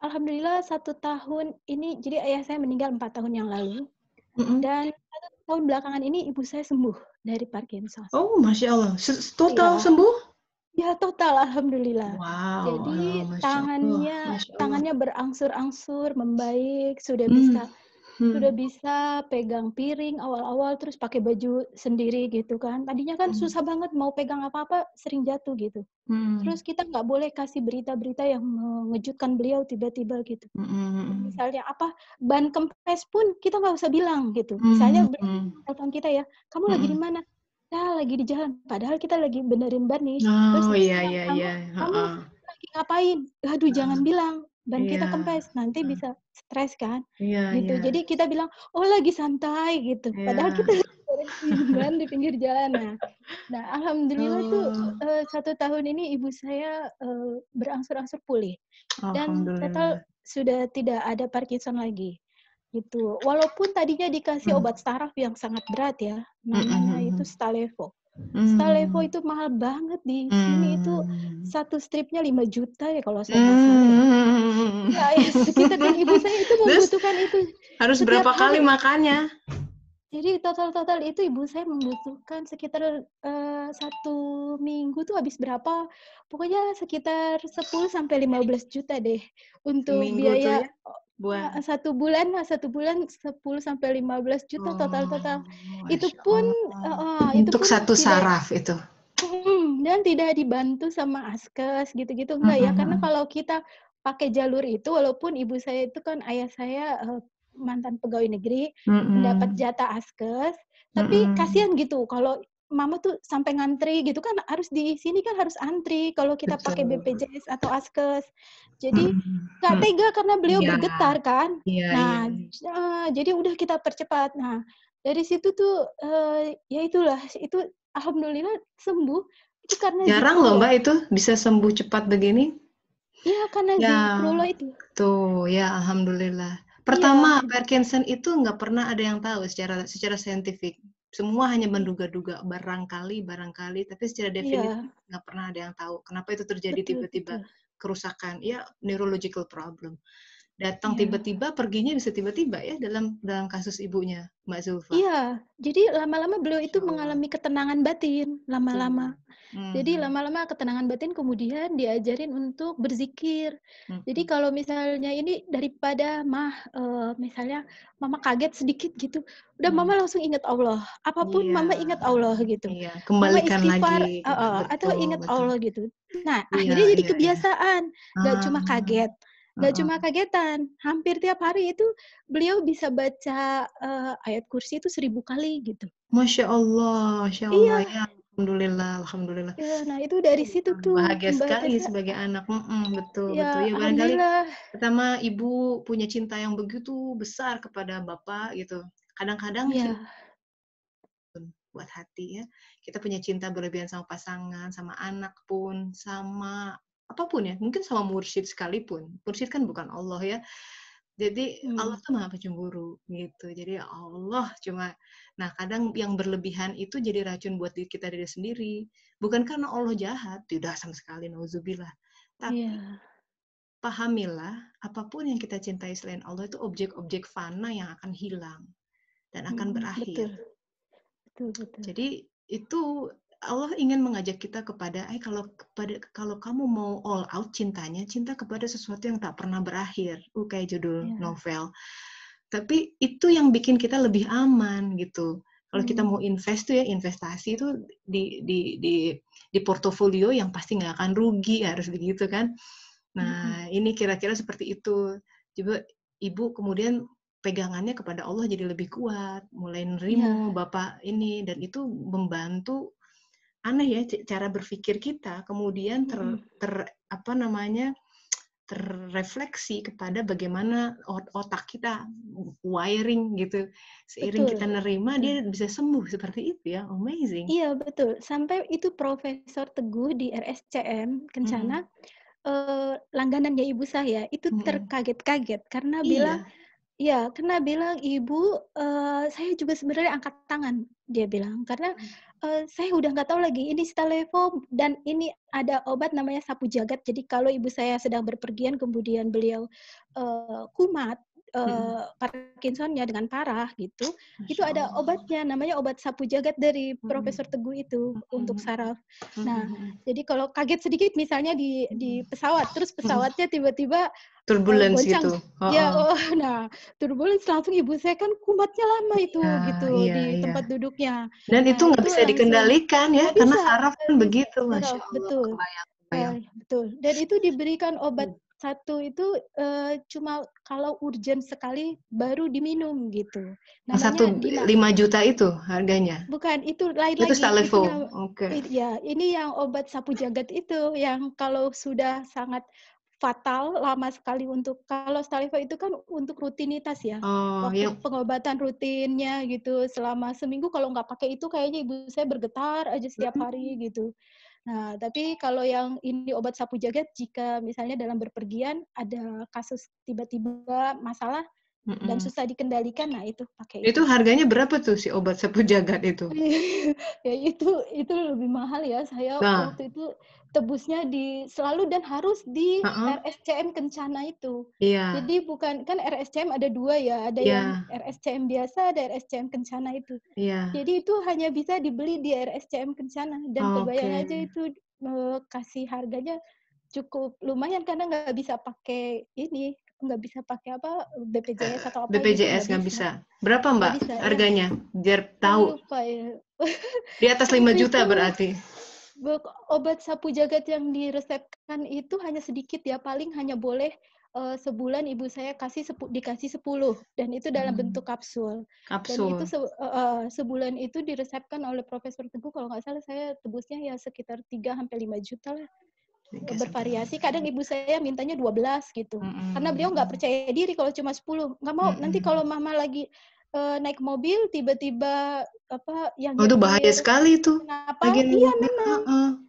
alhamdulillah 1 tahun ini, jadi ayah saya meninggal 4 tahun yang lalu. Dan 1 tahun belakangan ini ibu saya sembuh dari Parkinson. Oh, Masya Allah. Total sembuh? Ya, total, alhamdulillah. Wow. Jadi Allah. tangannya berangsur-angsur membaik, sudah bisa pegang piring awal-awal, terus pakai baju sendiri gitu kan. Tadinya kan susah banget mau pegang apa-apa, sering jatuh gitu. Terus kita nggak boleh kasih berita-berita yang mengejutkan beliau tiba-tiba gitu. Misalnya ban kempes pun kita nggak usah bilang gitu. Misalnya telepon kita ya, kamu lagi di mana? Ya, lagi di jalan. Padahal kita lagi benerin ban nih. Terus kamu lagi ngapain? Aduh, jangan bilang. Ban kita kempes, nanti bisa stres kan? Gitu. Jadi kita bilang, oh lagi santai gitu. Padahal kita beresin ban di pinggir jalan. Nah, alhamdulillah tuh 1 tahun ini ibu saya berangsur-angsur pulih. Dan total sudah tidak ada Parkinson lagi. Gitu. Walaupun tadinya dikasih obat saraf yang sangat berat ya, namanya itu Stalevo. Stalevo itu mahal banget di sini, itu 1 stripnya 5 juta ya kalau saya nggak salah ya. Ya, sekitar, dan ibu saya itu membutuhkan itu. Harus berapa kali makannya? Jadi total itu ibu saya membutuhkan sekitar 1 minggu tuh habis berapa? Pokoknya sekitar 10 sampai 15 juta deh untuk biaya. 1 bulan 10 sampai 15 juta total. Itu pun untuk 1 saraf itu. Dan tidak dibantu sama askes gitu-gitu, enggak ya, karena kalau kita pakai jalur itu, walaupun ibu saya itu kan ayah saya mantan pegawai negeri, mendapat jatah askes, tapi kasihan gitu kalau mama tuh sampai ngantri gitu kan, harus di sini kan harus antri kalau kita pakai BPJS atau askes. Jadi nggak tega karena beliau bergetar kan. Jadi udah kita percepat. Nah, dari situ tuh ya itulah, itu alhamdulillah sembuh. Itu karena jarang loh Mbak itu bisa sembuh cepat begini. Iya, karena Zikrullah itu. Tuh, ya alhamdulillah. Pertama, Parkinson itu nggak pernah ada yang tahu secara saintifik. Semua hanya menduga-duga, barangkali, tapi secara definitif nggak pernah ada yang tahu kenapa itu terjadi tiba-tiba kerusakan, ya neurological problem. datang tiba-tiba, perginya bisa tiba-tiba ya dalam kasus ibunya Mbak Zulfa. Iya, jadi lama-lama beliau itu mengalami ketenangan batin lama-lama. Jadi lama-lama ketenangan batin, kemudian diajarin untuk berzikir. Jadi kalau misalnya ini daripada misalnya Mama kaget sedikit gitu, udah Mama langsung ingat Allah. Apapun Mama ingat Allah gitu. Iya, kembalikan Mama istighfar, lagi. atau ingat Allah gitu. Nah, Iya, akhirnya jadi iya, kebiasaan. Nggak cuma kaget. Nggak cuma kagetan, hampir tiap hari itu beliau bisa baca ayat kursi itu 1000 kali gitu. Masya Allah Iya. ya. Alhamdulillah. Ya, nah itu dari situ tuh Bahagia Mbak sekali Tessa. sebagai anak. Betul. Ya, Ya barangkali alhamdulillah. pertama ibu punya cinta yang begitu besar kepada Bapak gitu. Kadang-kadang Ya. buat hati ya. Kita punya cinta berlebihan sama pasangan, sama anak pun, sama apapun ya. Mungkin sama mursyid sekalipun. Mursyid kan bukan Allah ya. Jadi Allah tuh maha pencemburu gitu. Jadi Allah cuma, nah kadang yang berlebihan itu jadi racun buat diri kita sendiri. Bukan karena Allah jahat, tidak sama sekali, nauzubillah. Tapi pahamilah, apapun yang kita cintai selain Allah itu objek-objek fana yang akan hilang dan akan berakhir. Betul. Jadi itu Allah ingin mengajak kita kepada, kalau kamu mau all out cintanya, cinta kepada sesuatu yang tak pernah berakhir. Kayak judul novel. Tapi itu yang bikin kita lebih aman gitu. Kalau kita mau invest tuh ya, investasi itu di portofolio yang pasti nggak akan rugi, harus begitu kan. Nah, ini kira-kira seperti itu. Coba Ibu kemudian pegangannya kepada Allah jadi lebih kuat, mulai nerimo Bapak ini, dan itu membantu. Aneh ya cara berpikir kita, kemudian terrefleksi kepada bagaimana otak kita wiring gitu. Seiring kita nerima, dia bisa sembuh seperti itu ya. Amazing. Iya, betul. Sampai itu Profesor Teguh di RSCM Kencana, langganannya ibu saya itu terkaget-kaget karena bilang, Ibu, saya juga sebenarnya angkat tangan, dia bilang. Karena saya udah nggak tahu lagi, ini Stalevo dan ini ada obat namanya sapu jagat. Jadi kalau ibu saya sedang berpergian, kemudian beliau kumat, Parkinson-nya dengan parah gitu, itu ada obatnya, namanya obat sapu jagat dari Profesor Teguh itu untuk saraf. Nah, jadi kalau kaget sedikit misalnya di pesawat, terus pesawatnya tiba-tiba turbulence goncang, gitu. nah turbulence langsung ibu saya kan kumatnya lama itu di tempat duduknya. Dan itu nggak bisa dikendalikan ya, karena saraf kan begitu, Masya Allah. Betul. Betul. Dan itu diberikan obat satu itu cuma kalau urgent sekali baru diminum gitu. Namanya 5 juta itu harganya? Bukan, itu lain lagi. Itu Stalevo. Ya, ini yang obat sapu jagat itu yang kalau sudah sangat fatal, lama sekali kalau Stalevo itu kan untuk rutinitas ya. Waktu pengobatan rutinnya gitu selama seminggu, kalau nggak pakai itu kayaknya ibu saya bergetar aja setiap hari gitu. Nah, tapi kalau yang ini obat sapu jagat, jika misalnya dalam berpergian ada kasus tiba-tiba masalah dan susah dikendalikan, nah itu pakai itu. Itu harganya berapa tuh si obat sapu jagat itu? Ya itu lebih mahal ya. Saya waktu itu tebusnya selalu dan harus di RSCM Kencana itu. Jadi bukan, kan RSCM ada 2 ya, ada yang RSCM biasa, ada RSCM Kencana itu. Jadi itu hanya bisa dibeli di RSCM Kencana, dan kebayang aja itu kasih harganya cukup lumayan karena nggak bisa pakai ini, nggak bisa pakai BPJS atau apa BPJS gitu, nggak bisa. Berapa Mbak bisa, harganya? Biar tahu. Lupa ya. Di atas 5 juta berarti. Obat sapu jagat yang diresepkan itu hanya sedikit ya, paling hanya boleh sebulan ibu saya dikasih 10, dan itu dalam bentuk kapsul. Dan itu sebulan itu diresepkan oleh Profesor Teguh, kalau nggak salah saya tebusnya ya sekitar 3-5 juta lah. Bervariasi, kadang ibu saya mintanya 12 gitu. Karena beliau nggak percaya diri kalau cuma 10. Nggak mau, nanti kalau mama lagi naik mobil, tiba-tiba yang itu bahaya sekali itu. Iya memang.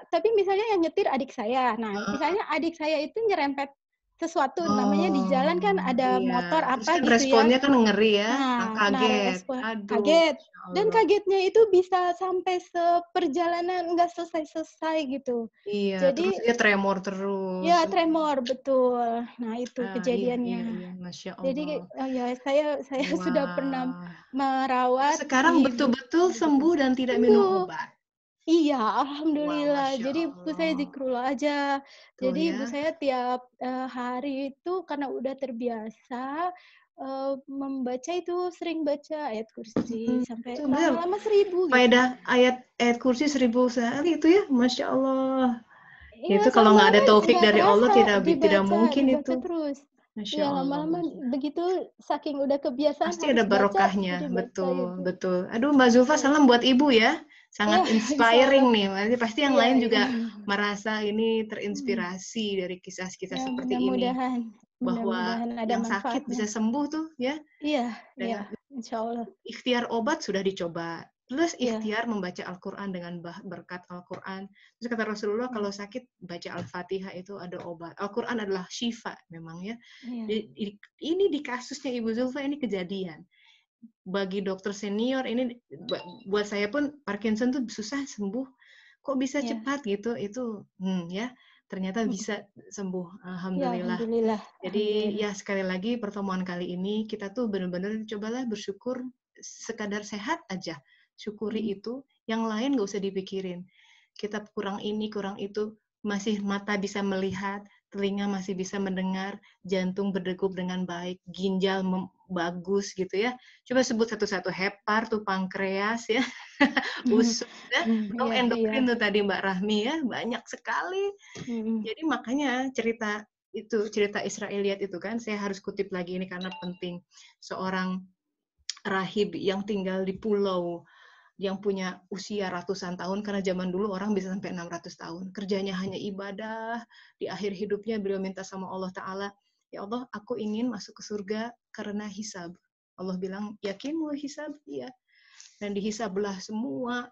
Tapi misalnya yang nyetir adik saya. Nah, misalnya adik saya itu nyerempet sesuatu, namanya di jalan kan ada motor Terus apa kan gitu ya. responnya kan ngeri ya, kaget. Respon Aduh, kaget. Masya Dan Allah. kagetnya itu bisa sampai seperjalanan nggak selesai-selesai gitu. Iya, terus Jadi dia tremor terus. ya tremor, betul. Nah itu Iya, kejadiannya. Masya Jadi Allah. ya saya sudah pernah Terus merawat sekarang betul-betul begitu. sembuh dan tidak minum Sembuh. obat. Iya, Wah, alhamdulillah. Masya Jadi ibu saya Allah. zikrullah aja. Tuh Jadi ibu ya. saya tiap hari itu karena udah terbiasa membaca itu sering baca ayat kursi sampai Itu benar. lama-lama 1000 gitu. Faedah ayat kursi 1000 sehari itu ya, Masya Allah. Iya, Itu kalau nggak ada lama-lama taufik nggak dari Allah kerasa tidak mungkin dibaca itu. terus. Masya Iya, Allah. lama-lama begitu saking udah kebiasaan Pasti harus ada baca, barokahnya, jadi baca betul, gitu. betul. Aduh, Mbak Zulfa, salam buat Ibu ya. Sangat Ya, inspiring insyaallah. nih. Pasti yang Iya, lain iya. juga merasa ini terinspirasi dari kisah-kisah Ya, seperti ini. mudah-mudahan Bahwa ada yang sakit bisa manfaatnya. sembuh tuh ya. Iya, Dengan insyaallah. ikhtiar obat sudah dicoba. Plus Iya. ikhtiar membaca Al-Quran dengan berkat Al-Quran. Terus kata Rasulullah, kalau sakit baca Al-Fatihah itu ada obat. Al-Quran adalah syifa memang ya. Iya. Ini di kasusnya Ibu Zulfa ini kejadian. Bagi dokter senior ini, buat saya pun Parkinson tuh susah sembuh. Kok bisa cepat gitu? Itu ya ternyata bisa sembuh. Alhamdulillah. Ya, alhamdulillah. Jadi ya sekali lagi pertemuan kali ini kita tuh benar-benar cobalah bersyukur sekadar sehat aja. Syukuri itu, yang lain nggak usah dipikirin. Kita kurang ini, kurang itu, masih mata bisa melihat, telinga masih bisa mendengar, jantung berdegup dengan baik, ginjal bagus gitu ya. Coba sebut satu-satu, hepar tuh, pankreas ya, usus ya, belum endokrin tuh tadi Mbak Rahmi ya, banyak sekali. Jadi makanya cerita Israiliyat itu kan, saya harus kutip lagi ini karena penting. Seorang rahib yang tinggal di pulau, yang punya usia ratusan tahun, karena zaman dulu orang bisa sampai 600 tahun. Kerjanya hanya ibadah, di akhir hidupnya beliau minta sama Allah Ta'ala, ya Allah, aku ingin masuk ke surga karena hisab. Allah bilang, yakin mau hisab? Iya. Dan dihisablah semua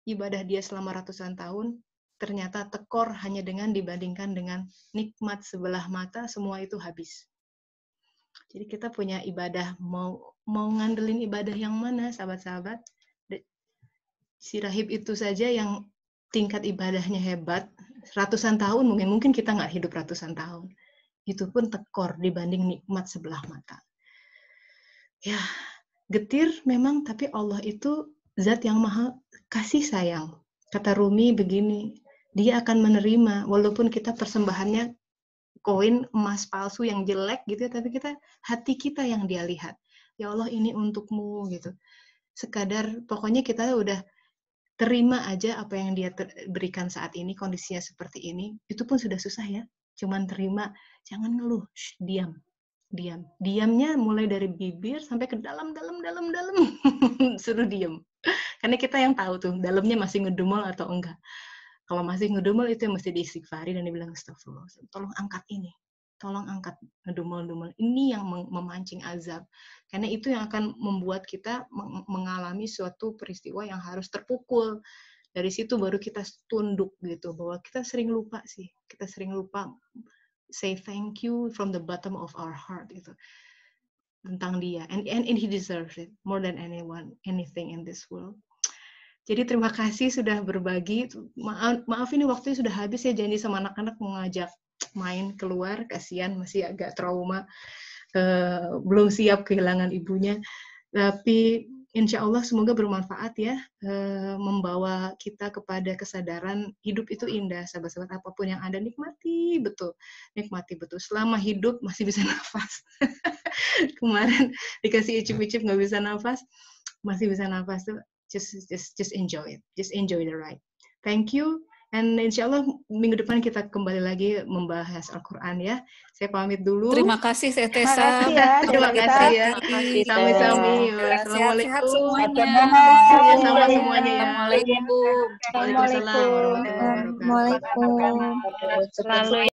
ibadah dia selama ratusan tahun, ternyata tekor hanya dengan dibandingkan dengan nikmat sebelah mata, semua itu habis. Jadi kita punya ibadah, mau ngandelin ibadah yang mana, sahabat-sahabat? Si rahib itu saja yang tingkat ibadahnya hebat, ratusan tahun mungkin kita nggak hidup ratusan tahun. Itu pun tekor dibanding nikmat sebelah mata. Ya, getir memang, tapi Allah itu zat yang maha kasih sayang. Kata Rumi begini, dia akan menerima walaupun kita persembahannya koin emas palsu yang jelek gitu ya, tapi hati kita yang dia lihat. Ya Allah, ini untukmu gitu. Sekadar pokoknya kita udah terima aja apa yang dia berikan saat ini, kondisinya seperti ini, itu pun sudah susah ya. Cuman terima, jangan ngeluh, diam. Diamnya mulai dari bibir sampai ke dalam, suruh diam. Karena kita yang tahu tuh, dalamnya masih ngedumel atau enggak. Kalau masih ngedumel itu yang mesti diistighfari dan dibilang astagfirullah, tolong angkat ini. Tolong angkat ngedumel-dumel. Ini yang memancing azab. Karena itu yang akan membuat kita mengalami suatu peristiwa yang harus terpukul. Dari situ baru kita tunduk gitu, bahwa kita sering lupa sih. Kita sering lupa say thank you from the bottom of our heart gitu. Tentang dia. And he deserves it more than anything in this world. Jadi terima kasih sudah berbagi. Maaf ini waktunya sudah habis ya, janji sama anak-anak mau ngajak main keluar, kasihan masih agak trauma, belum siap kehilangan ibunya. Tapi insya Allah semoga bermanfaat ya, membawa kita kepada kesadaran hidup itu indah, sahabat-sahabat. Apapun yang ada nikmati betul. Selama hidup masih bisa nafas. Kemarin dikasih icip-icip nggak bisa nafas, masih bisa nafas tuh. Just enjoy it. Just enjoy the ride. Thank you. And insya Allah minggu depan kita kembali lagi membahas Al-Quran ya. Saya pamit dulu. Terima kasih Tesa. Terima kasih ya. Sami-sami. Sehat-sehat semuanya. Sama semuanya ya. Assalamualaikum. Waalaikumsalam warahmatullahi wabarakatuh. Waalaikumsalam.